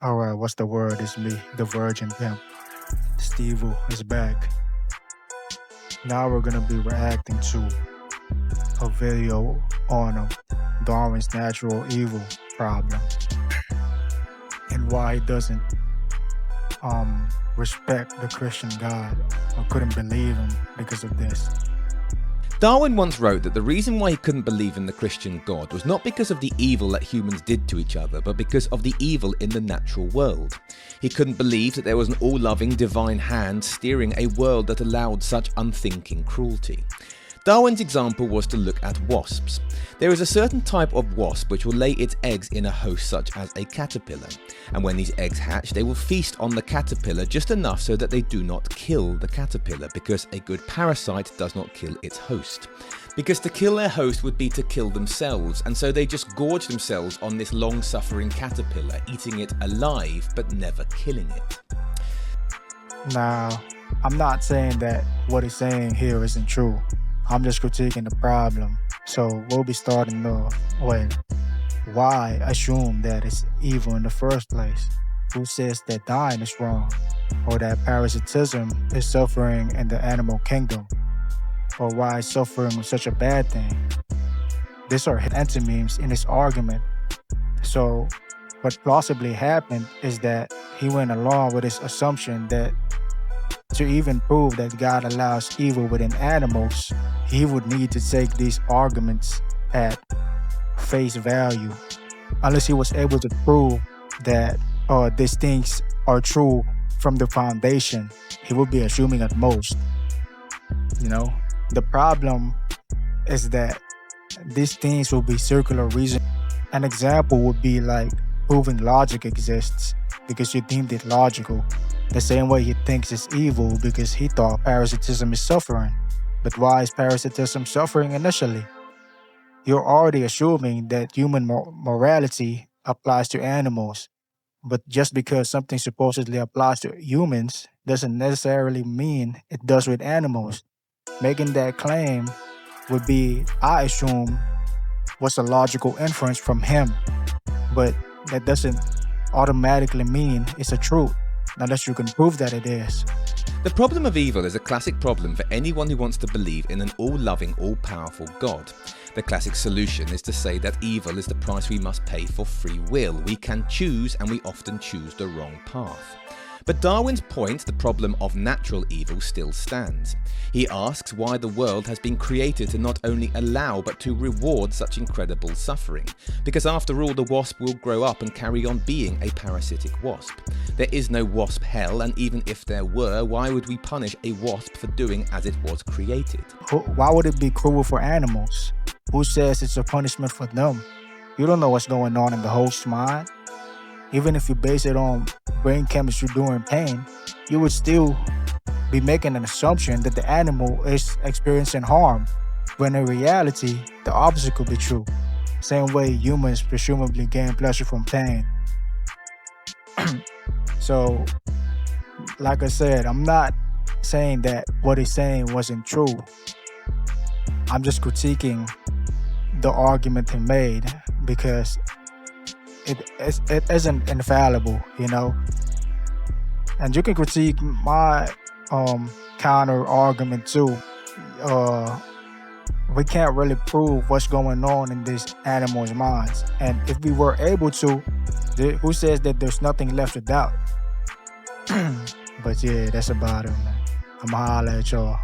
All right, what's the word? It's me, the Virgin Pimp. Steve is back. Now we're gonna be reacting to a video on Darwin's natural evil problem and why he doesn't respect the Christian God or couldn't believe him because of this. Darwin once wrote that the reason why he couldn't believe in the Christian God was not because of the evil that humans did to each other, but because of the evil in the natural world. He couldn't believe that there was an all-loving divine hand steering a world that allowed such unthinking cruelty. Darwin's example was to look at wasps. There is a certain type of wasp which will lay its eggs in a host such as a caterpillar, and when these eggs hatch they will feast on the caterpillar just enough so that they do not kill the caterpillar, because a good parasite does not kill its host. Because to kill their host would be to kill themselves, and so they just gorge themselves on this long-suffering caterpillar, eating it alive but never killing it. Now, I'm not saying that what he's saying here isn't true. I'm just critiquing the problem. So we'll be starting with why assume that it's evil in the first place? Who says that dying is wrong? Or that parasitism is suffering in the animal kingdom? Or why is suffering such a bad thing? These are antonyms in his argument. So what possibly happened is that he went along with his assumption that to even prove that God allows evil within animals, he would need to take these arguments at face value. Unless he was able to prove that these things are true from the foundation, he would be assuming at most. The problem is that these things will be circular reasoning. An example would be like proving logic exists because you deemed it logical. The same way he thinks it's evil because he thought parasitism is suffering. But why is parasitism suffering initially? You're already assuming that human morality applies to animals. But just because something supposedly applies to humans doesn't necessarily mean it does with animals. Making that claim would be, I assume, what's a logical inference from him. But that doesn't automatically mean it's a truth, unless you can prove that it is. The problem of evil is a classic problem for anyone who wants to believe in an all-loving, all-powerful God. The classic solution is to say that evil is the price we must pay for free will. We can choose, and we often choose the wrong path. But Darwin's point, the problem of natural evil, still stands. He asks why the world has been created to not only allow but to reward such incredible suffering. Because after all, the wasp will grow up and carry on being a parasitic wasp. There is no wasp hell, and even if there were, why would we punish a wasp for doing as it was created? Why would it be cruel for animals? Who says it's a punishment for them? You don't know what's going on in the host's mind. Even if you base it on brain chemistry during pain, you would still be making an assumption that the animal is experiencing harm, when in reality, the opposite could be true. Same way humans presumably gain pleasure from pain. So, like I said, I'm not saying that what he's saying wasn't true. I'm just critiquing the argument he made because it isn't infallible, and you can critique my counter argument too. We can't really prove what's going on in these animals' minds, and if we were able to, who says that there's nothing left to doubt? But yeah, that's about it, man. I'ma holler at y'all.